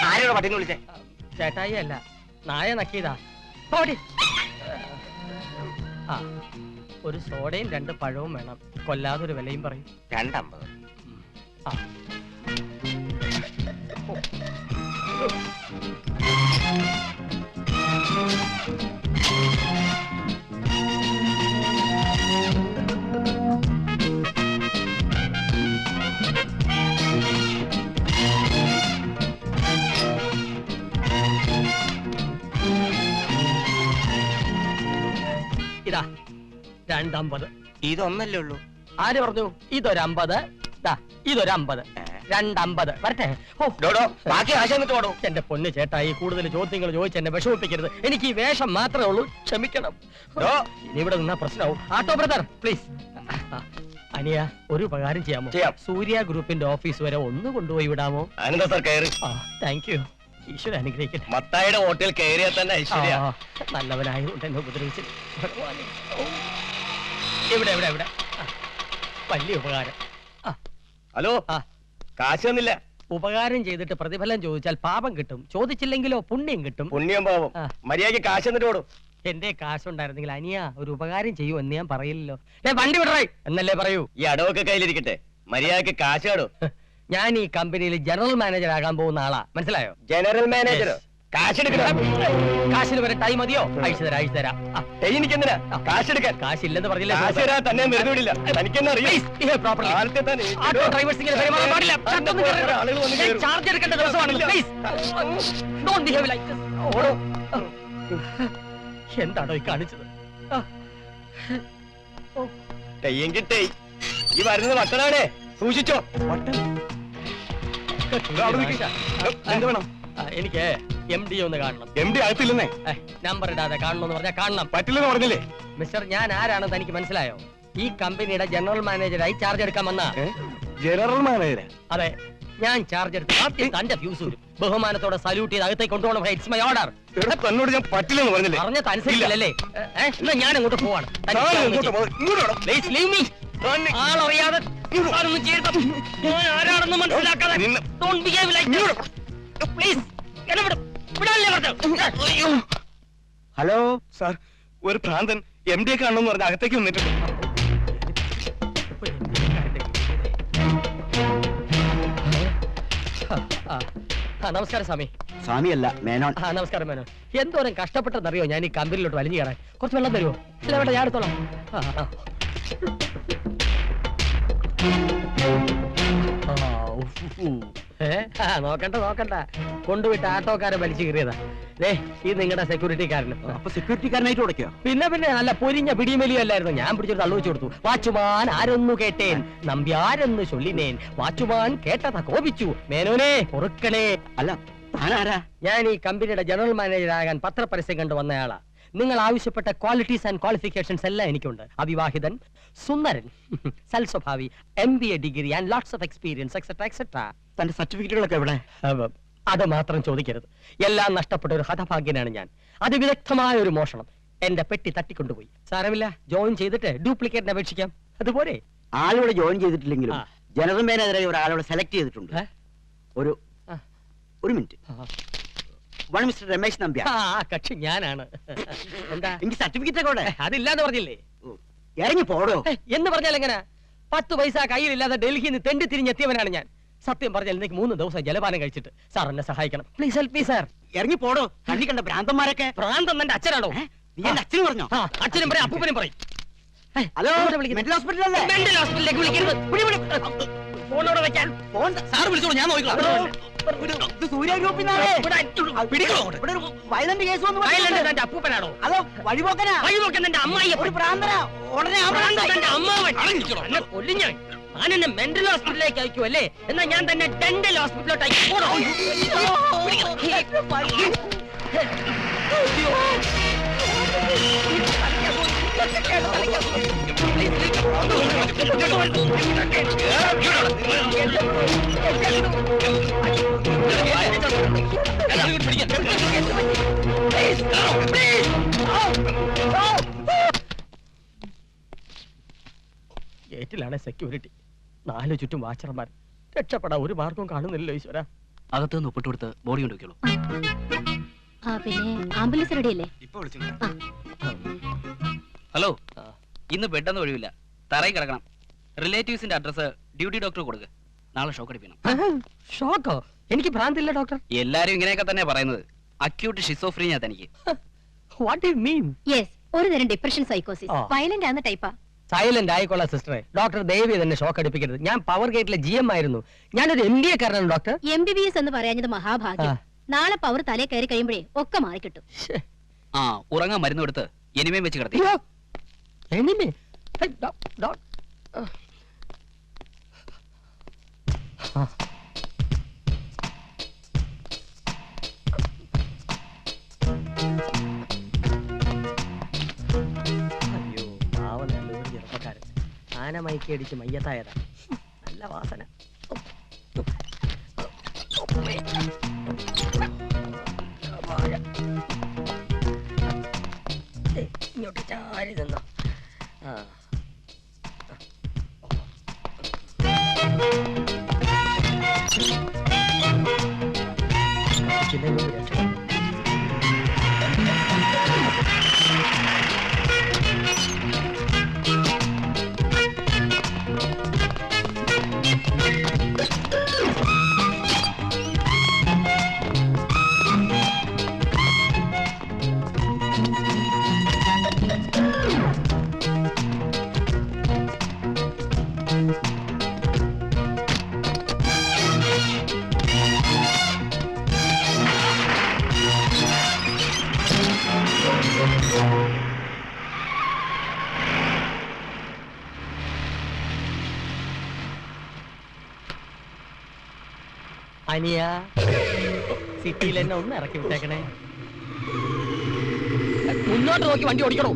ആരോട് പട്ടിനെ വിളിച്ചേ? ചേട്ടായി അല്ല, നായ നക്കിയതാ. ആ, ഒരു സോഡയും 2 പഴവും വേണം. കൊല്ലാതെ ഒരു വിലയും പറയും. 2.50. ആ, ഇതാ 2.50. ഇതൊന്നല്ലേ ഉള്ളൂ? ആര് പറഞ്ഞു? ഇതൊരു 50, ഇതൊരു 50, 2.50. വരട്ടെ. ബാക്കി ആശ എന്നിട്ട് പോടോ. എന്റെ പൊന്ന് ചേട്ടായി, കൂടുതൽ ചോദ്യങ്ങൾ ചോദിച്ച് എന്നെ വിഷമിപ്പിക്കരുത്. എനിക്ക് ഈ വേഷം മാത്രമേ ഉള്ളൂ, ക്ഷമിക്കണം. ഇനി ഇവിടെ നിന്നാ പ്രശ്നമാവും. ആട്ടോ ബ്രദർ പ്ലീസ്. അനിയ, ഒരു ഉപകാരം ചെയ്യാമോ? സൂര്യ ഗ്രൂപ്പിന്റെ ഓഫീസ് വരെ ഒന്ന് കൊണ്ടുപോയി വിടാമോ? അനന്ത സാർ കയറി. Thank you. ഈശ്വര അനുഗ്രഹിക്കട്ടെ. മത്തായിയുടെ ഹോട്ടൽ കയറിയാൽ തന്നെ ഐശ്വര്യ. നല്ലവനായതുകൊണ്ട് എന്നെ ഉപദ്രവിച്ചില്ല. ഇവിടെ ഇവിടെ ഇവിടെ വലിയ ഉപകാരം. ഹലോ, കാശ് തന്നില്ല. ഉപകാരം ചെയ്തിട്ട് പ്രതിഫലം ചോദിച്ചാൽ പാപം കിട്ടും, ചോദിച്ചില്ലെങ്കിലോ പുണ്യം കിട്ടും. പുണ്യം പാപം. മര്യാദയ്ക്ക് കാശ് തന്നിട്ട് ഓടും. എന്റെ കാശുണ്ടായിരുന്നെങ്കിൽ അനിയ ഒരു ഉപകാരം ചെയ്യൂ എന്ന് ഞാൻ പറയില്ലല്ലോ. വണ്ടി വിടറായി എന്നല്ലേ പറയൂ. ഈ അടവൊക്കെ കയ്യിലിരിക്കട്ടെ, മര്യാദയ്ക്ക് കാശ് കാടോ. ഞാൻ ഈ കമ്പനിയിൽ ജനറൽ മാനേജർ ആകാൻ പോകുന്ന ആളാ, മനസ്സിലായോ? General manager. കാശെടുക്കണം. കാശിന് വരെ ടൈം മതിയോ? അയച്ചു തരാം, അയച്ചു തരാം. എനിക്കെന്തിനാ കാശെടുക്കാൻ? കാശില്ലെന്ന് പറഞ്ഞില്ല. കാശ് തരാൻ തന്നെ വെറുതെ വിടില്ല. തനിക്കെന്നെ അറിയാം. ചാർജ് എടുക്കേണ്ട ദിവസമാണല്ലോ. എന്താണോ ഈ കാണിച്ചത്? തെയ്യെങ്കിൽ തെയ്. ഈ വരുന്നത് വട്ടനാണേ, സൂക്ഷിച്ചോ. എന്ത് വേണം? എനിക്ക് MD ഒന്ന് കാണണം. MD അകത്തില്ലെന്നേ. നമ്പർ ഇടാതെ കാണണമെന്ന് പറഞ്ഞാൽ കാണണം. പറ്റില്ലെന്ന് പറഞ്ഞില്ലേ? മിസ്റ്റർ, ഞാൻ ആരാണെന്ന് തനിക്ക് മനസ്സിലായോ? ഈ കമ്പനിയുടെ ജനറൽ മാനേജറായി ചാർജ് എടുക്കാൻ വന്ന. General manager? അതെ, ഞാൻ ചാർജ് എടുത്ത് ആദ്യം തന്റെ ഫ്യൂസ് വരും. ബഹുമാനത്തോടെ സല്യൂട്ട് ചെയ്ത് അകത്തേക്ക് കൊണ്ടുപോകണം. It's my order. തന്നോട് ഞാൻ പറ്റില്ലെന്ന് പറഞ്ഞില്ലേ? പറഞ്ഞത് അനുസരിച്ചില്ലല്ലേ? എന്നാ ഞാൻ അങ്ങോട്ട് പോവാണ്. ആളറിയാതെ ആരാണെന്ന് മനസ്സിലാക്കാതെ പ്ലീസ്. ഹലോ സാർ, ഒരു ഭ്രാന്തൻ MD കാണണമെന്ന് പറഞ്ഞ അകത്തേക്ക് വന്നിട്ടുണ്ട്. നമസ്കാരം സ്വാമി. സ്വാമിയല്ല, മേനോൻ. നമസ്കാരം മേനോൻ. എന്തോരം കഷ്ടപ്പെട്ടെന്നറിയോ ഞാൻ ഈ കമ്പനിയിലോട്ട് വലിഞ്ഞു കയറാൻ? കുറച്ച് വെള്ളം തരുമോ? ഇല്ല വേണ്ട, ഞാൻ എടുത്തോളാം. നോക്കണ്ട നോക്കണ്ട, കൊണ്ടുവിട്ട് ആട്ടോക്കാരെ വലിച്ചു കയറിയതാ. ഇത് നിങ്ങളുടെ സെക്യൂരിറ്റിക്കാരനും. അപ്പൊ സെക്യൂരിറ്റിക്കാരനായിട്ട് കൊടുക്കോ? പിന്നെ നല്ല പൊരിഞ്ഞ പിടിമലിയല്ലായിരുന്നു. ഞാൻ പിടിച്ചൊരു തള്ളു വെച്ചു കൊടുത്തു. വാച്ചുമാൻ ആരൊന്നു കേട്ടേൻ, നമ്പ്യാരെന്ന് ചൊല്ലിനേൻ, വാച്ചുമാൻ കേട്ടതാ കോപിച്ചു, മേനോനെ പൊറുക്കണേ. അല്ല, ഞാൻ ഈ കമ്പനിയുടെ ജനറൽ മാനേജർ ആകാൻ പത്രപരസ്യം കണ്ടു വന്നയാളാ. നിങ്ങൾ ആവശ്യപ്പെട്ട ക്വാളിറ്റീസ് ആൻഡ് ക്വാളിഫിക്കേഷൻസ് എല്ലാം എനിക്കുണ്ട്. അവിവാഹിതൻ, സുന്ദരൻ, സൽസ്വഭാവി, MBA degree and lots of experience et cetera et cetera. തന്റെ സർട്ടിഫിക്കറ്റുകളൊക്കെ എവിടെ? അത് മാത്രം ചോദിക്കരുത്. എല്ലാം നഷ്ടപ്പെട്ട ഒരു ഹതഭാഗ്യനാണ് ഞാൻ. അതിവിദഗ്ധമായ ഒരു മോഷണം. എന്റെ പെട്ടി തട്ടിക്കൊണ്ടുപോയി. സാരമില്ല, ജോയിൻ ചെയ്തിട്ട് ഡ്യൂപ്ലിക്കേറ്റിന് അപേക്ഷിക്കാം. അതുപോലെ ആളുടെ ജോയിൻ ചെയ്തിട്ടില്ലെങ്കിലും ജനറൽ മാനേജറായി ഒരാളോട് സെലക്ട് ചെയ്തിട്ടുണ്ട്. ഒരു മിനിറ്റ്. മിസ്റ്റർ രമേശ് നമ്പ്യാർ. കക്ഷി ഞാനാണ്. എന്താ? എനിക്ക് സർട്ടിഫിക്കറ്റ് ഒക്കെ അതില്ലാന്ന് പറഞ്ഞില്ലേ? ഇറങ്ങി പോടോ എന്ന് പറഞ്ഞാൽ എങ്ങനെ? 10 പൈസ കയ്യിലില്ലാതെ ഡൽഹിയിൽ നിന്ന് തെണ്ടി തിരിഞ്ഞെത്തിയവനാണ് ഞാൻ. സത്യം പറഞ്ഞാൽ എനിക്ക് 3 ദിവസം ജലപാനം കഴിച്ചിട്ട്. സാർ എന്നെ സഹായിക്കണം. Please help me sir. ഇറങ്ങി പോടോ. കണ്ണി കണ്ട ഭ്രാന്തന്മാരൊക്കെ. ഭ്രാന്തൻ എന്റെ അച്ഛനാണോ? നീ എന്റെ അച്ഛനും പറഞ്ഞോ? അച്ഛനും പറയും, അപ്പൂപ്പനും പറയും. Hello, mental ഹോസ്പിറ്റലല്ലേ? മെന്റൽ ഹോസ്പിറ്റലിലേക്ക് വിളിക്കരുത്. ഫോണോടെ വെക്കാൻ. ഫോൺ സാർ വിളിച്ചോളൂ, ഞാൻ നോക്കിക്കോളാം. സൂര്യ ഗ്രൂപ്പിൽ വയലന്റ് കേസ് വന്നു. എന്റെ അപ്പൂപ്പനാണോ? അതോ വഴിപോക്കനാ? വഴിപോക്കൻ എന്റെ അമ്മായി. ഒരു പ്രാന്തനാ. ഉടനെ എന്റെ അമ്മാവൻ കൊല്ലും ഞാൻ. ഞാൻ എന്നെ മെന്റൽ ഹോസ്പിറ്റലിലേക്ക് അയക്കൂ അല്ലേ? എന്നാ ഞാൻ തന്നെ ഡെന്റൽ ഹോസ്പിറ്റലിലോട്ട് അയക്കും. ഗേറ്റിലാണ് സെക്യൂരിറ്റി. 4 ചുറ്റും വാച്ചർമാർ. രക്ഷപ്പെടാൻ ഒരു മാർഗവും കാണുന്നില്ലല്ലോ ഈശ്വര. അകത്ത് നിന്ന് ഒപ്പിട്ട് കൊടുത്ത് ബോഡി കൊണ്ട് വെക്കുള്ളൂ. പിന്നെ ആംബുലൻസ് റെഡി അല്ലേ? ഇപ്പൊ വിളിച്ചു. ഹലോ, ഇന്ന് ബെഡൊന്നും ഒഴിവില്ല, തറയിൽ കിടക്കണം. റിലേറ്റീവ്സിന്റെ അഡ്രസ് ഡ്യൂട്ടി ഡോക്ടർ കൊടുക്കുക. നാളെ ഷോക്ക് അടിപ്പിക്കണം. ഷോക്കോ? എനിക്ക് ഭ്രാന്തില്ല ഡോക്ടർ. എല്ലാരും ഇങ്ങനെയൊക്കെ തന്നെ പറയുന്നത്. അക്യൂട്ട് ഷിസോഫ്രീനിയ തനിക്ക്. What do you mean? Yes, ഒരു തരം ഡിപ്രഷൻ സൈക്കോസിസ്. ആ. വയലന്റ് ആവുന്ന ടൈപ്പാ. സൈലന്റ് ആയിക്കൊള്ളാം സിസ്റ്ററെ. ഡോക്ടർ ദേവി തന്നെ ഷോക്ക് അടുപ്പിക്കരുത്. ഞാൻ പവർ ഗേറ്റിലെ GM ആയിരുന്നു. ഞാനൊരു MBA കാരനാണ് ഡോക്ടർ. MBBS എന്ന് പറയാഞ്ഞത് മഹാഭാഗ്യം. ആ. നാളെ പവർ തലേ കയറി കഴിയുമ്പോഴേ ഒക്കെ മാറി കിട്ടും. ശ്ശേ. ആ, ഉറങ്ങാൻ മരുന്ന് കൊടുത്ത് എനിമയും വെച്ച് കിടത്തി. അയ്യോ. എനിമേ. ഹേയ്, ആ. അയ്യോ, പാവം നല്ലൊരു ചെറുപ്പക്കാരൻ. ആന മയക്കി അടിച്ച് മയ്യത്തായതാ. നല്ല വാസന. ഇങ്ങോട്ട് ചാരി നിന്നോ. ആ. പിന്നെ ഇങ്ങോട്ട് രക്ഷ. അനിയ, സിറ്റിയിൽ എന്നെ ഒന്ന് ഇറക്കി വിട്ടേക്കണേ. മുന്നോട്ട് നോക്കി വണ്ടി ഓടിക്കണോ?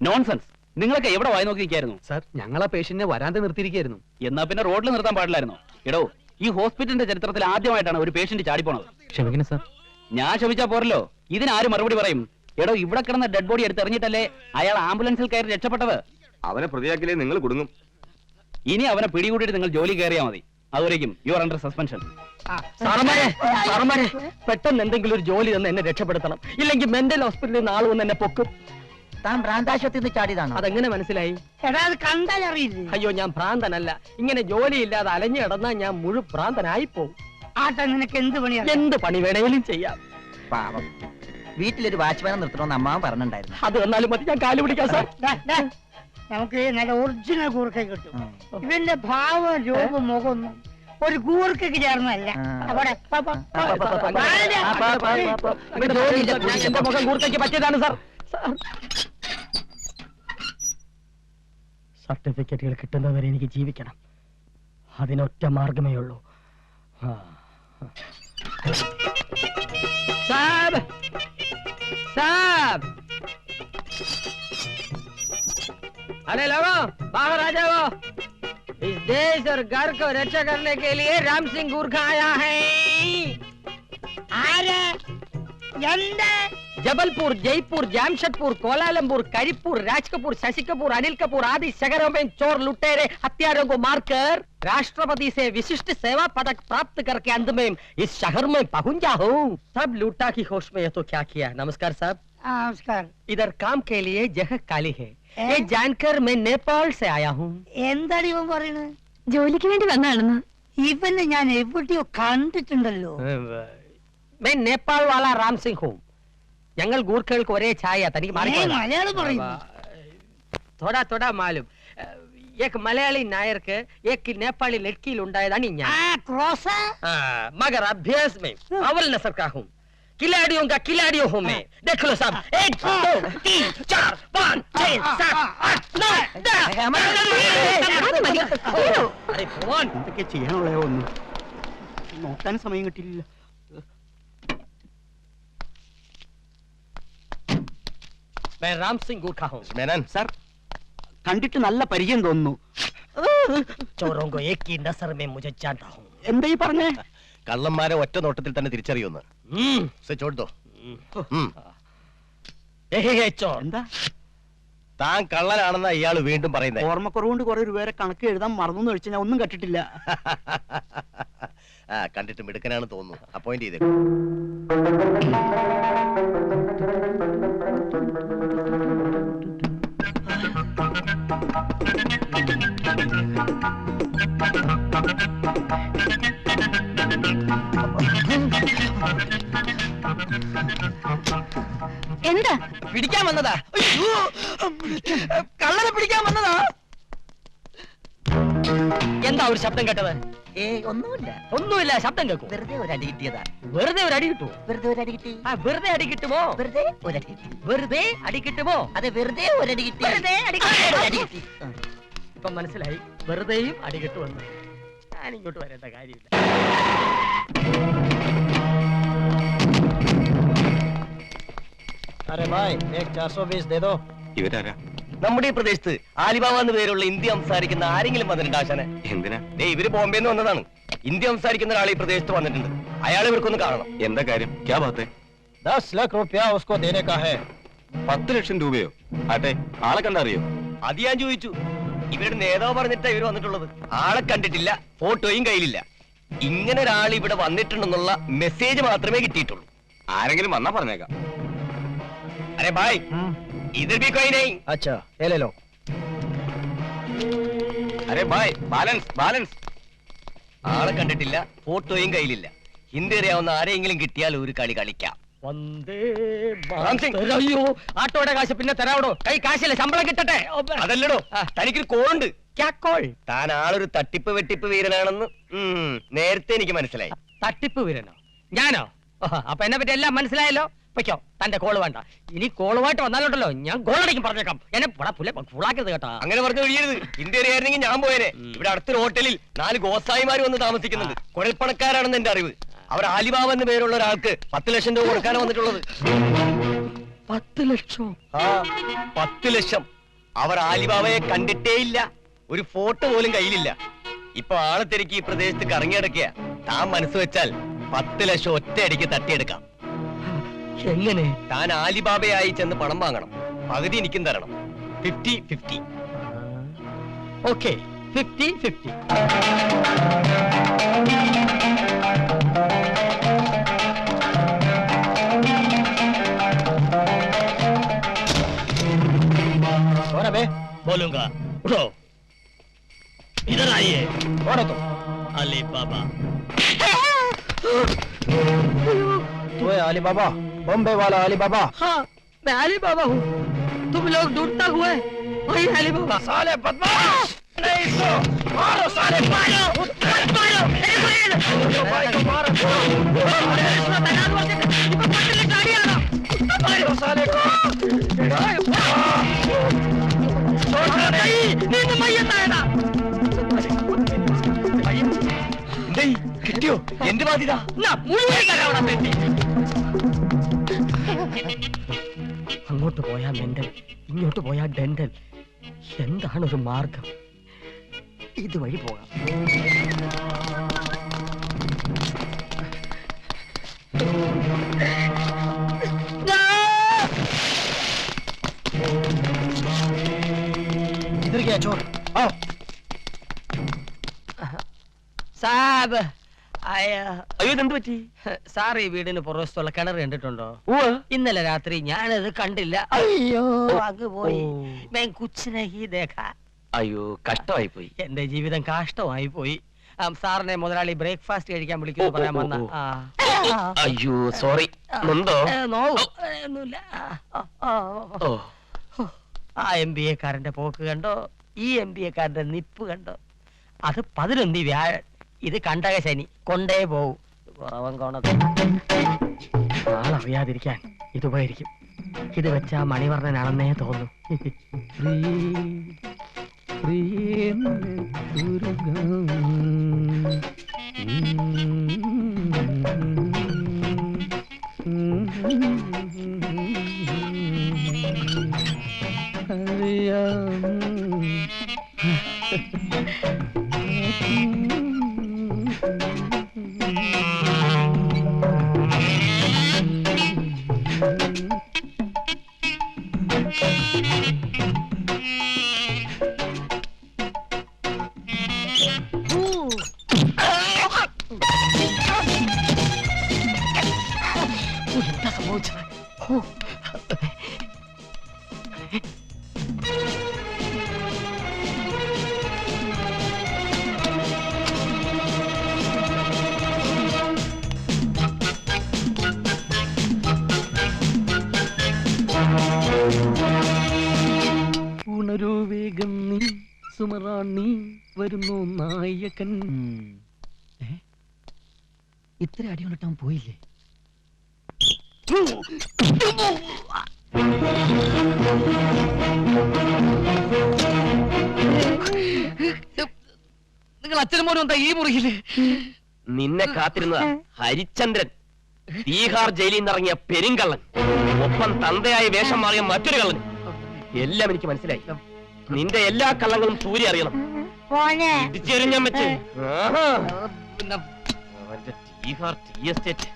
നോൺസെൻസ്. നിങ്ങളൊക്കെ എവിടെ വായി നോക്കി നിൽക്കായിരുന്നു? സാർ, ഞങ്ങൾ ആ പേഷ്യന്റിനെ വരാതെ നിർത്തിയിരിക്കായിരുന്നു. എന്നാ പിന്നെ റോഡിൽ നിർത്താൻ പാടില്ലായിരുന്നോ? എടോ, ഈ ഹോസ്പിറ്റലിന്റെ ചരിത്രത്തിൽ ആദ്യമായിട്ടാണ് ഒരു പേഷ്യന്റ് ചാടിപ്പോണത്. ക്ഷമിക്കണം സാർ. ഞാൻ ക്ഷമിച്ചാ പോരല്ലോ, ഇതിനാരും മറുപടി പറയും? എടോ, ഇവിടെ കിടന്ന ഡെഡ് ബോഡി എടുത്തെറിഞ്ഞിട്ടല്ലേ അയാൾ ആംബുലൻസിൽ കയറി രക്ഷപ്പെട്ടത്. അവനെ പ്രതിയാക്കിലേ നിങ്ങൾ കുടുങ്ങും. ഇനി അവനെ പിടികൂടിയിട്ട് നിങ്ങൾ ജോലി കയറിയാൽ മതി. അതുവരേക്കും യു ആർ അണ്ടർ സസ്പെൻഷൻ. സാറന്മാരെ, പെട്ടെന്ന് എന്തെങ്കിലും ഒരു ജോലി തന്ന് എന്നെ രക്ഷപ്പെടുത്തണം. ഇല്ലെങ്കിൽ മെന്റൽ ഹോസ്പിറ്റലിൽ നിന്ന് ആൾ വന്ന് എന്നെ പൊക്കും. താൻ ഭ്രാന്താശുപത്രിയിൽ ചാടിയതാണോ? അതെങ്ങനെ മനസ്സിലായി? കണ്ടാൽ അറിയില്ലേ? അയ്യോ, ഞാൻ ഭ്രാന്തനല്ല. ഇങ്ങനെ ജോലിയില്ലാതെ അലഞ്ഞു കിടന്നാൽ ഞാൻ മുഴു ഭ്രാന്തനായി പോകും. ആട്ടെ, നിനക്ക് എന്ത് പണിയാ? എന്ത് പണി വേണേലും ചെയ്യാം. പാവം, വീട്ടിലൊരു വാച്ച്മാനെ നിർത്തണമെന്ന് അമ്മാവൻ പറഞ്ഞിട്ടുണ്ടായിരുന്നു. അത് വന്നാലും മതി, ഞാൻ കാല് പിടിക്കാം സാർ. നമുക്ക് നല്ല ഒറിജിനൽ കൂർക്ക കിട്ടും. ഇവന്റെ ഭാവം രൂപം മുഖമൊന്നും ഒരു കൂർക്കയ്ക്ക് ചേർന്നല്ല. അവിടെ എന്റെ മുഖം കൂർക്കയ്ക്ക് പറ്റിയതാണ് സാർ. സർട്ടിഫിക്കറ്റുകൾ കിട്ടുന്നവരെ എനിക്ക് ജീവിക്കണം. അതിനൊറ്റ മാർഗമേ ഉള്ളൂ. സാബ്, സാബ്, अरे लोगों, बाहर आ जाओ। इस देश और घर को रक्षा करने के लिए राम सिंह गुरखा आया है। जबलपुर, जयपुर, जामशेदपुर, कोलालमपुर, करीपुर, राज कपूर, शशि कपूर, अनिल कपूर आदि शहरों में चोर लुटेरे हत्यारों को मारकर राष्ट्रपति से विशिष्ट सेवा पदक प्राप्त करके अंत में इस शहर में पहुंचा हूँ। सब लूटा की होश में ये तो क्या किया। नमस्कार साहब। നമസ്കാരം. इधर काम के लिए जगह काली है। ये जानकर मैं नेपाल से आया हूँ। എന്താണ് ഇവൻ പറയുന്നത്? ജോലിക്ക് വേണ്ടി വന്നാണെന്ന്. ഇവനെ ഞാൻ എവിടെയോ കണ്ടിട്ടുണ്ടല്ലോ. मैं नेपाल वाला राम सिंह हूँ. ഞങ്ങൾ ഗൂർഖകൾക്ക് ഒരേ ഛായ. തനിക്ക് മലയാളം പറയുന്നു. थोड़ा थोड़ा मालूम. एक मलयाली नायक एक नेपाली लड़की ഉണ്ടായതാണ് ഞാൻ. ക്രോസ. मगर अभ्यास में अव्वल नस्ल का हूँ. खिलाड़ियों का खिलाड़ियों हूँ मैं. देख लो सब. 1 2 3 4 5 6 7 8 9 10. अरे कौन ഇതൊക്കെ ചെയ്യാനുള്ള ഒന്നും നോക്കാൻ സമയം കിട്ടിയില്ല. मैं राम सिंह गुरखा हूँ. മേനൻ സാർ, കണ്ടിട്ട് നല്ല പരിചയം തോന്നുന്നു. चोरों को एक ही नजर में मुझे जानता हूँ. എന്താ ഈ പറഞ്ഞേ? കള്ളന്മാരെ ഒറ്റ നോട്ടത്തിൽ തന്നെ തിരിച്ചറിയുന്നു. ചോദിച്ചോ. चोर. എന്താ? താൻ കള്ളനാണെന്ന ഇയാള് വീണ്ടും പറയുന്നത്. ഓർമ്മക്കുറവുകൊണ്ട് കുറെ രൂപയുടെ കണക്ക് എഴുതാൻ മറന്നു കഴിച്ചാൽ ഞാൻ ഒന്നും കണ്ടിട്ടില്ല. കണ്ടിട്ട് മിടുക്കനാണ് തോന്നുന്നു. അപ്പോയിന്റ് ചെയ്തേ. എന്താ? പിടിക്കാൻ വന്നതാ. കള്ളനെ പിടിക്കാൻ വന്നതാ. എന്താ ഒരു ശബ്ദം കേട്ടത്? ഒന്നുമില്ല. ഒന്നുമില്ല, ശബ്ദം കേൾക്കും. വെറുതെ ഒരു അടി കിട്ടിയതാ. വെറുതെ ഒരു അടി കിട്ടുമോ? വെറുതെ ഒരു അടി കിട്ടി. വെറുതെ അടി കിട്ടുമോ? വെറുതെ ഒരു അടി കിട്ടി. വെറുതെ അടി കിട്ടുമോ? അതെ, വെറുതെ ഒരു അടി കിട്ടി. വെറുതെ അടി ഒരു അടി കിട്ടി. ഇപ്പൊ മനസ്സിലായി, വെറുതെയും അടി കിട്ടുമെന്ന്. ഞാൻ ഇങ്ങോട്ട് വരേണ്ട കാര്യമില്ല. അരെ ഭായ്, 420 ദേ ദോ. ഇവരാരാ? നമ്മുടെ ഈ പ്രദേശത്ത് ആലിബാബ എന്ന് പേരുള്ള ഹിന്ദി സംസാരിക്കുന്ന ആരെങ്കിലും വന്നിട്ടുണ്ട് ആശാനെ? എന്തിനാ? ഇവര് ബോംബെന്ന് വന്നതാണ്. ഹിന്ദി സംസാരിക്കുന്ന ഒരാൾ ഈ പ്രദേശത്ത് വന്നിട്ടുണ്ട്. അയാൾ ഇവർക്കൊന്ന് കാണണം. എന്താ കാര്യം? 10 लाख रुपया उसको देने का है. 10 ലക്ഷം രൂപയോ? ആട്ടെ, ആളെ കണ്ടറിയോ? അത് ഞാൻ ചോദിച്ചു. ഇവരുടെ നേതാവ് പറഞ്ഞിട്ടാ ഇവര് വന്നിട്ടുള്ളത്. ആളെ കണ്ടിട്ടില്ല, ഫോട്ടോയും കയ്യിലില്ല. ഇങ്ങനെ ഒരാൾ ഇവിടെ വന്നിട്ടുണ്ടെന്നുള്ള മെസ്സേജ് മാത്രമേ കിട്ടിയിട്ടുള്ളൂ. ആരെങ്കിലും വന്നാ പറഞ്ഞേക്കാം. അരെ ഭായ്, इधर भी कोई नहीं. अच्छा, ये ले लो. अरे भाई, ബാലൻസ്. ആളെ കണ്ടിട്ടില്ല, ഫോട്ടോയും കയ്യിലില്ല. ഹിന്ദി അറിയാവുന്ന ആരെങ്കിലും കിട്ടിയാൽ ഒരു കളി കളിക്കാം. അയ്യോ, ആട്ടോയുടെ കാശ് പിന്നെ തരാവടോ. കൈ കാശില്ല, ശമ്പളം കിട്ടട്ടെ. അതല്ലടോ, തനിക്കൊരു കോളുണ്ട്. കോൾ? താൻ ആളൊരു തട്ടിപ്പ് വെട്ടിപ്പ് വീരനാണെന്ന് നേരത്തെ എനിക്ക് മനസ്സിലായി. തട്ടിപ്പ് വീരനോ? ഞാനോ? അപ്പൊ എന്നെ പറ്റി എല്ലാം മനസ്സിലായല്ലോ. പൊയ്ക്കോ, തന്റെ കോള് വേണ്ട. ഇനി കോളുമായിട്ട് വന്നാലുണ്ടല്ലോ ഞാൻ ഗോളടിക്കും, പറഞ്ഞേക്കാം. എന്നെ ഫുള്ളാക്കരുത് കേട്ടോ. അങ്ങനെ പറഞ്ഞു ഒഴിയരുത്. ഹിന്ദി അറിയായിരുന്നെങ്കിൽ ഞാൻ പോയേനെ. ഇവിടെ അടുത്തൊരു ഹോട്ടലിൽ 4 ഗോസായിമാര് വന്ന് താമസിക്കുന്നുണ്ട്. കുഴൽപ്പണക്കാരാണെന്ന് എന്റെ അറിവ്. അവർ ആലിബാബ എന്ന് പേരുള്ള ഒരാൾക്ക് 10 ലക്ഷം രൂപ കൊടുക്കാനാണ് വന്നിട്ടുള്ളത്. 10 ലക്ഷം? 10 ലക്ഷം. അവർ ആലിബാബയെ കണ്ടിട്ടേ ഇല്ല, ഒരു ഫോട്ടോ പോലും കയ്യിലില്ല. ഇപ്പൊ ആളെ തിരക്കി ഈ പ്രദേശത്ത് കറങ്ങിയടക്കിയ. താൻ മനസ്സ് വെച്ചാൽ 10 ലക്ഷം ഒറ്റയടിക്ക് തട്ടിയെടുക്കാം. എങ്ങനെ? താൻ ആലിബാബയായി ചെന്ന് പണം വാങ്ങണം. പകുതി എനിക്കും തരണം. 50-50. ഓക്കെ, 50-50. बोलूंगा. उठो, इधर आइए. छोड़ो तुम. अली बाबा. तू है अली बाबा, बॉम्बे वाला अली बाबा. हाँ, मैं अली बाबा हूँ. तुम लोग ढूंढता हुए वही अली बाबा. साले बदमाश, नहीं तो मारो साले, मारो. मारो साले को. കിട്ടിയോ? എന്റെ ബാധ്യത അങ്ങോട്ട് പോയാ മെന്റൽ, ഇങ്ങോട്ട് പോയാ ഡെന്റൽ. എന്താണ് ഒരു മാർഗം? ഇതുവഴി പോകാം. इधर क्या चोर? आओ. സാബ്, അയ്യോ, എന്ത് പറ്റി? സാർ ഈ വീടിന് പുറത്തുള്ള കിണർ കണ്ടിട്ടുണ്ടോ? ഇന്നലെ രാത്രി ഞാനത് കണ്ടില്ല. അയ്യോ, അങ്ങ് പോയി. ഞാൻ കുച്ച് നഹീ ദേഖാ. അയ്യോ, കഷ്ടമായി പോയി. എന്റെ ജീവിതം കാഷ്ടമായി പോയി. സാറിനെ മുതലാളി ബ്രേക്ക്ഫാസ്റ്റ് കഴിക്കാൻ വിളിക്കുന്നു പറയാൻ വന്ന. അയ്യോ, സോറി. നൊന്തോ? ഒന്നുമില്ല. ആ MBA കാരന്റെ പോക്ക് കണ്ടോ? ഈ MBA കാരന്റെ നിപ്പ് കണ്ടോ? അത് 11 വ്യാഴൻ. ഇത് കണ്ടക ശനി, കൊണ്ടേ പോവും. കുറവൻ കോണത്ത് ആളറിയാതിരിക്കാൻ ഇത് ഉപകരിക്കും. ഇത് വെച്ചാ മണിവർണ്ണനാണെന്നേ തോന്നും. എന്താ സംഭവിച്ചത്? ഉണരൂ വേഗം നീ സുമറാണി വരുന്നു നായകൻ. ഇത്ര അടി കൊണ്ടിട്ട് അവൻ പോയില്ലേ? നിങ്ങൾ അച്ഛനും മോനും എന്താ ഈ മുറിയില്? നിന്നെ കാത്തിരുന്നതാ ഹരിചന്ദ്രൻ, തീഹാർ ജയിലിൽ നിന്നിറങ്ങിയ പെരുങ്കള്ളൻ, ഒപ്പം തന്തയായ വേഷം മാറിയ മറ്റൊരു കള്ളൻ. എല്ലാം എനിക്ക് മനസ്സിലായി. നിന്റെ എല്ലാ കള്ളങ്ങളും സൂര്യ അറിയണം. മോനെ ഇടിച്ചെറിഞ്ഞാൻ വെച്ച് അവന്റെ തീഹാർ ടീ എസ്റ്റേറ്റ്.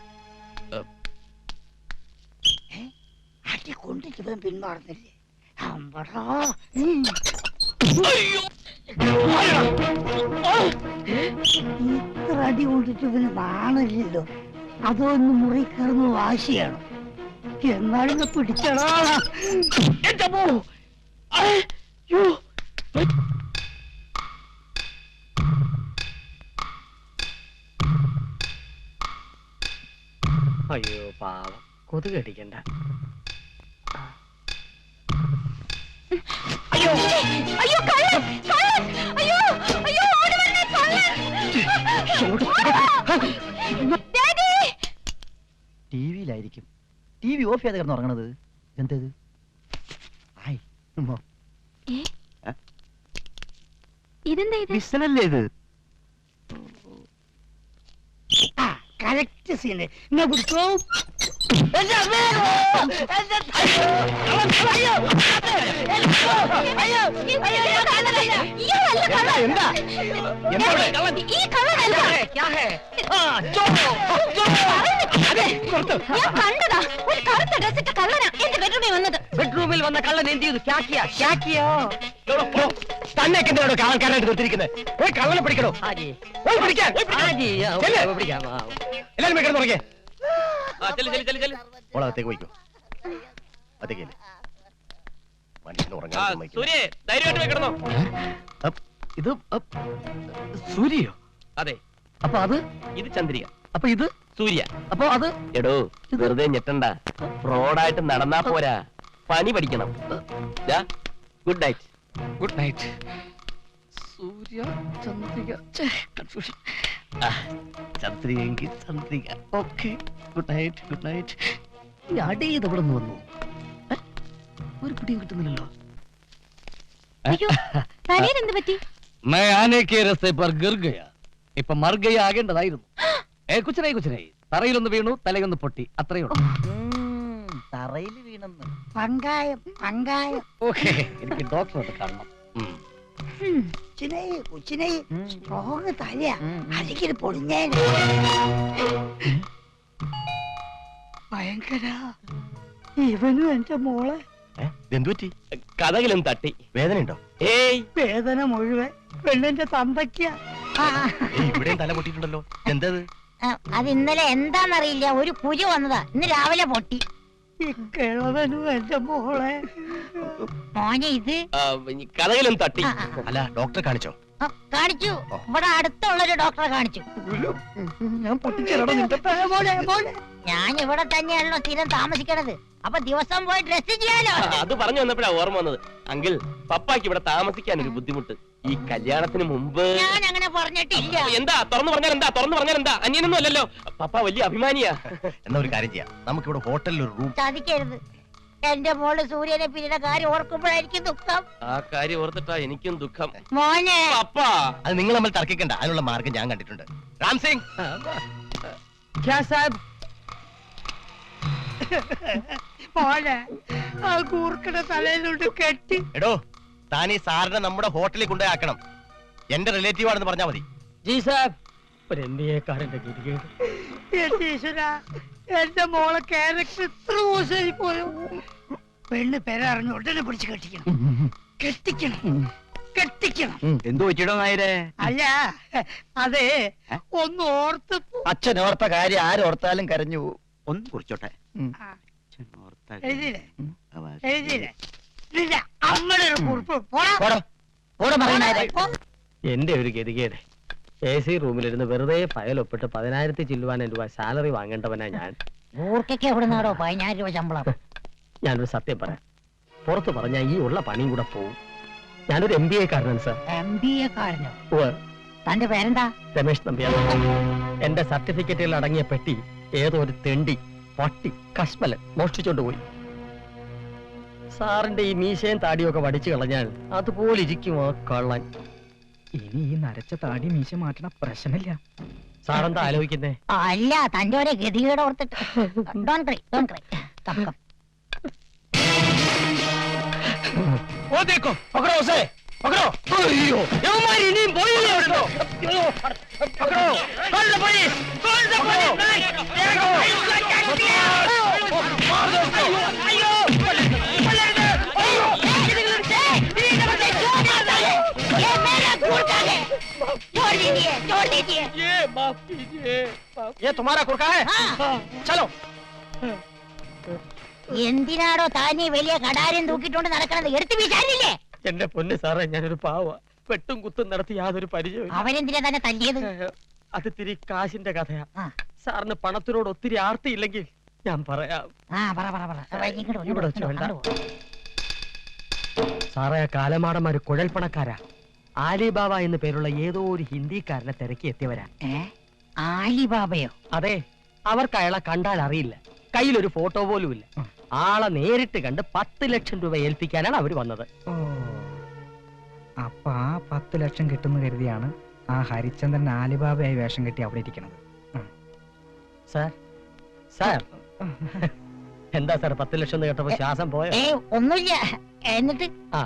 അടി കൊണ്ടിട്ട് ഇവൻ പിന്മാറുന്നില്ലേ? അമ്പടാ ഇത്ര അടി കൊണ്ടിട്ട് ഇവന് നാണില്ലല്ലോ. അതൊന്ന് മുറി കയറുന്ന വാശിയാണ്. എന്നാലും പിടിച്ചടാ. അയ്യോ പാവം, കൊതുക് കടിക്കണ്ട. അയ്യോ അയ്യോ കള്ളൻ കള്ളൻ അയ്യോ അയ്യോ ഓടി വരണേ കള്ളൻ. ഡാഡി ടിവിയിലായിരിക്കും. ടി വി ഓഫ് ചെയ്ത് കിടന്ന് ഉറങ്ങണത്. എന്തത്? ഇതെന്താ ഇത്? വിസലല്ലേ ഇത്? Correct scene. എന്നാ പിടിച്ചോ. ഈ കള്ളനല്ല. ഞാൻ കണ്ടതാ, ഒരു കറുത്ത ഡ്രസ്സിട്ട കള്ളനാ എന്റെ ബെഡ്റൂമിൽ വന്നത്. ബെഡ്റൂമിൽ വന്ന കള്ളൻ എന്ത് ചെയ്തു? ക്യാക്കിയോ? തന്നെയൊക്കെ എന്തിനാണോ ആൾക്കാരായിട്ട് നിർത്തിയിരിക്കുന്നത്? പോയി കള്ളനെ പിടിക്കണോ? ഹാജി പോയി പിടിക്കാൻ. ഹാജി ചെല്ല്. പിടിക്കാം. എല്ലാരും കിടന്നു തുടങ്ങിയേ. ഓളകത്തേക്ക് പോയിക്കോ. അതേക്കല്ലേ മനുഷ്യന് ഉറങ്ങാൻ സൂര്യ ധൈര്യമായിട്ട് വെക്കണോ? ഇത് സൂര്യയോ? അതെ, അപ്പൊ അത് ഇത് ചന്ദ്രിക, അപ്പൊ ഇത് സൂര്യ. അപ്പൊ അത് എടോ വെറുതെ ഞെട്ടണ്ട. ഫ്രോഡായിട്ട് നടന്നാ പോരാ, പണി പഠിക്കണം. Good night. Good night. Surya Chandrika. Confusion. ചന്ദ്രികയെങ്കിൽ Chandrika. Okay, good night. Good night. ഈ അടി ഇത് എവിടെ നിന്ന് വന്നു? ഒരു പിടിയും കിട്ടുന്നില്ലല്ലോ. അയ്യോ തലയിൽ എന്ത് പറ്റി? मैं आने के रस्ते पर गिर गया. ഇപ്പൊ മർ ഗയ ആകേണ്ടതായിരുന്നു. കുച്ചനായി തറയിലൊന്ന് വീണു, തലയൊന്ന് പൊട്ടി, അത്രയേ ഉള്ളൂ. തറയിൽ വീണെന്ന്. പങ്കായം പങ്കായം. ഓക്കെ, എനിക്ക് ഡോക്ടറെ കാണണം. കൊച്ചിനെ സ്ട്രോങ് തലയാ, അല്ലെങ്കിൽ പൊളിഞ്ഞേനെ. ഭയങ്കര. ഇവനും എന്റെ മോളെ എന്തുപറ്റി? കഥകിലും തട്ടി. വേദനയുണ്ടോ? ഏയ്, വേദന മുഴുവൻ പെണ്ണിന്റെ തന്തയ്ക്കാ. ഇവിടെയും തല പൊട്ടിയിട്ടുണ്ടല്ലോ. എന്തത്? അത് ഇന്നലെ എന്താന്നറിയില്ല, ഒരു കുരു വന്നതാ, ഇന്ന് രാവിലെ പൊട്ടി. ഈ കിഴവനും എന്റെ മോളെ. മോനെ ഇത് കഥകിലും തട്ടി. അല്ല, ഡോക്ടറെ കാണിച്ചോ? കാണിച്ചു. ഇവിടെ അടുത്തുള്ളൊരു ഡോക്ടറെ കാണിച്ചു. ഞാൻ പൊട്ടിച്ചേരാടോ നിന്റെ മോളെ മോളെ. ഞാൻ ഇവിടെ തന്നെയാണല്ലോ സ്ഥിരം താമസിക്കണത്, അപ്പൊ ദിവസം പോയി ഡ്രസ് ചെയ്യാലോ. അത് പറഞ്ഞു വന്നപ്പോഴാ ഓർമ്മ വന്നത്. അങ്കിൾ, പപ്പാക്ക് ഇവിടെ താമസിക്കാൻ ഒരു ബുദ്ധിമുട്ട്. ഈ കല്യാണത്തിന് മുമ്പ് ഞാൻ അങ്ങനെ പറഞ്ഞിട്ടില്ല. എന്താ തുറന്നു പറഞ്ഞാൽ എന്താ? അന്യനൊന്നും അല്ലല്ലോ. പപ്പ വലിയ അഭിമാനിയാ. എന്നാ ഒരു കാര്യം ചെയ്യാം, നമുക്ക് ഇവിടെ ഹോട്ടലിൽ ഒരു റൂം. ചതിക്കരുത്. എന്റെ മോള് സൂര്യനെ പിരിയുടെ കാര്യം ഓർക്കുമ്പോഴായിരിക്കും ദുഃഖം. ആ കാര്യം ഓർത്തിട്ടാ എനിക്കും ദുഃഖം. മോനെ പപ്പ, അത് നിങ്ങൾ തമ്മിൽ തർക്കിക്കണ്ട. അതിനുള്ള മാർഗം ഞാൻ കണ്ടിട്ടുണ്ട്. രാം സിംഗ്, മോനെ ആ കൂർക്കട തലയിലോട്ട് കെട്ടി. എടോ, താൻ ഈ സാറിനെ നമ്മുടെ ഹോട്ടലിൽ കൊണ്ടുപോയാക്കണം. എന്റെ റിലേറ്റീവ് ആണെന്ന് പറഞ്ഞാൽ മതി. ജി സാബ്, ഒരു NBA-കാരന്റെ ഗതികേട്. എന്റെ ഈശ്വര, എന്റെ മോളെ ക്യാരക്ടർ ഇത്ര മോശമായി പോയോ? പെണ്ണ് പേരറിഞ്ഞ് ഉടനെ പിടിച്ച് കെട്ടിക്കണം കെട്ടിക്കണം എന്തോ വെച്ചിടോ നായരെ അല്ല അതെ ഒന്ന് ഓർത്ത് അച്ഛൻ ഓർത്ത കാര്യം ആരോർത്താലും കരഞ്ഞു പോവും. ഒന്ന് കുറിച്ചോട്ടെ എഴുതിയില്ലേ നിന്റെ അമ്മയുടെ ഒരു കുറിപ്പ് പോടാ. പോടോ പോടോ പറയുന്നേ എന്റെ ഒരു ഗതികേട് AC റൂമിലിരുന്ന് വെറുതെ ഫയൽ ഒപ്പിട്ട് 10,000 ചില്ലുവാനും രൂപ സാലറി വാങ്ങേണ്ടവനാ ഞാൻ. ഊർക്കൊക്കെ എവിടെ നിന്നാടോ 10,000 രൂപ ശമ്പളം? ഞാനൊരു സത്യം പറയാം, പുറത്ത് പറഞ്ഞാൽ ഈ ഉള്ള പണിയും കൂടെ പോവും. ഞാനൊരു MBA കാരനാണ് സാർ. MBA കാരനോ? തന്റെ പേരെന്താ? രമേശ് നമ്പ്യാർ. എന്റെ സർട്ടിഫിക്കറ്റുകൾ അടങ്ങിയ പെട്ടി ഏതോ ഒരു തെണ്ടി പട്ടി കശ്മലൻ മോഷ്ടിച്ചോണ്ട് പോയി. സാറിന്റെ ഈ മീശയും താടിയും ഒക്കെ വടിച്ചു കളഞ്ഞാൽ അതുപോലെ ഇരിക്കും ആ കള്ളൻ. ഇനി ഈ നരച്ച താടി മീശ മാറ്റണ പ്രശ്നമില്ല. സാറെന്താ ആലോചിക്കുന്നേ? അല്ല തന്റെ ഒരേ ഗതികേട് ഓർത്തിട്ട്. ഡോൺ ക്രൈ തക്കം. ഓ ദേക്കോ പകടോ ഉസേ പകടോ. അയ്യോ യവന്മാർ ഇനിയും പോയില്ലേ ഉണ്ടോ? പകടോ call the police call the police. ये तुम्हारा कुर्का है? चलो. എന്തിനാടോ താനീ വലിയ കടാരം തൂക്കിട്ടോണ്ട് നടക്കണത്? എടുത്തു വീശാനില്ലേ? എന്റെ പൊന്ന് സാറേ, ഞാനൊരു പാവ, വെട്ടും കുത്തും നടത്തി യാതൊരു പരിചയം. അവനെന്തിനാ തന്നെ തല്ലിയത്? അത് തിരി കാശിന്റെ കഥയാ. ആ. സാറിന് പണത്തിനോട് ഒത്തിരി ആർത്തിയില്ലെങ്കിൽ ഞാൻ പറയാം. ഇവിടെ വെച്ച് വേണ്ട. സാറേ, കാലമാടന്മാര് കുഴൽപ്പണക്കാരാ. ആലിബാബ എന്ന് പേരുള്ള ഏതോ ഒരു ഹിന്ദിക്കാരനെ തിരക്കി എത്തിയവരാ. ആലിബാബയോ? അതെ, അവർക്ക് അയാളെ കണ്ടാൽ അറിയില്ല, കയ്യിലൊരു ഫോട്ടോ പോലും ഇല്ല. ആളെ നേരിട്ട് കണ്ട് 10 ലക്ഷം രൂപ ഏൽപ്പിക്കാനാണ് അവര് വന്നത്. അപ്പൊ ആ 10 ലക്ഷം കിട്ടുന്ന കരുതിയാണ് ആ ഹരിചന്ദ്രൻ ആലിബാബയായി വേഷം കെട്ടി അവിടെ ഇരിക്കണത്. സാർ സാർ എന്താ സാർ 10 ലക്ഷം എന്ന് കേട്ടപ്പോ ശ്വാസം പോയോ? ഒന്നുമില്ല. എന്നിട്ട് ആ,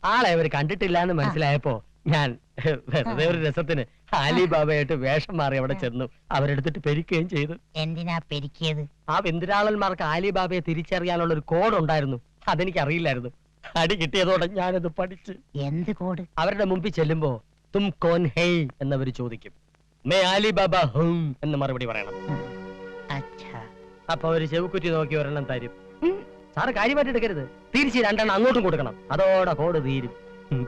ആളെ അവര് കണ്ടിട്ടില്ല എന്ന് മനസ്സിലായപ്പോ ഞാൻ വെറുതെ ഒരു രസത്തിന് ആലിബാബയായിട്ട് വേഷം മാറി അവിടെ ചെന്നു. അവരെടുത്തിട്ട് പെരിക്കുകയും ചെയ്തു. എന്തിനാ പെരിക്കിയത്? ആ വെന്തിരാളന്മാർക്ക് ആലിബാബയെ തിരിച്ചറിയാനുള്ള ഒരു കോഡ് ഉണ്ടായിരുന്നു, അതെനിക്ക് അറിയില്ലായിരുന്നു. അടി കിട്ടിയതോടെ ഞാനത് പഠിച്ച്. എന്ത് കോഡ്? അവരുടെ മുമ്പിൽ ചെല്ലുമ്പോ തും കോൻ ഹേയ് എന്നവര് ചോദിക്കും. മേ ആലിബാബ ഹും എന്ന് മറുപടി പറയണം. അപ്പൊ അവര് ചെവുക്കുറ്റി നോക്കി ഒരെണ്ണം തരും. സാറ് കാര്യമായിട്ട് എടുക്കരുത്, തിരിച്ച് 2 എണ്ണം അങ്ങോട്ടും കൊടുക്കണം. അതോടെ കോഡ് തീരും.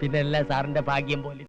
പിന്നെ എല്ലാം സാറിന്റെ ഭാഗ്യം പോലെ.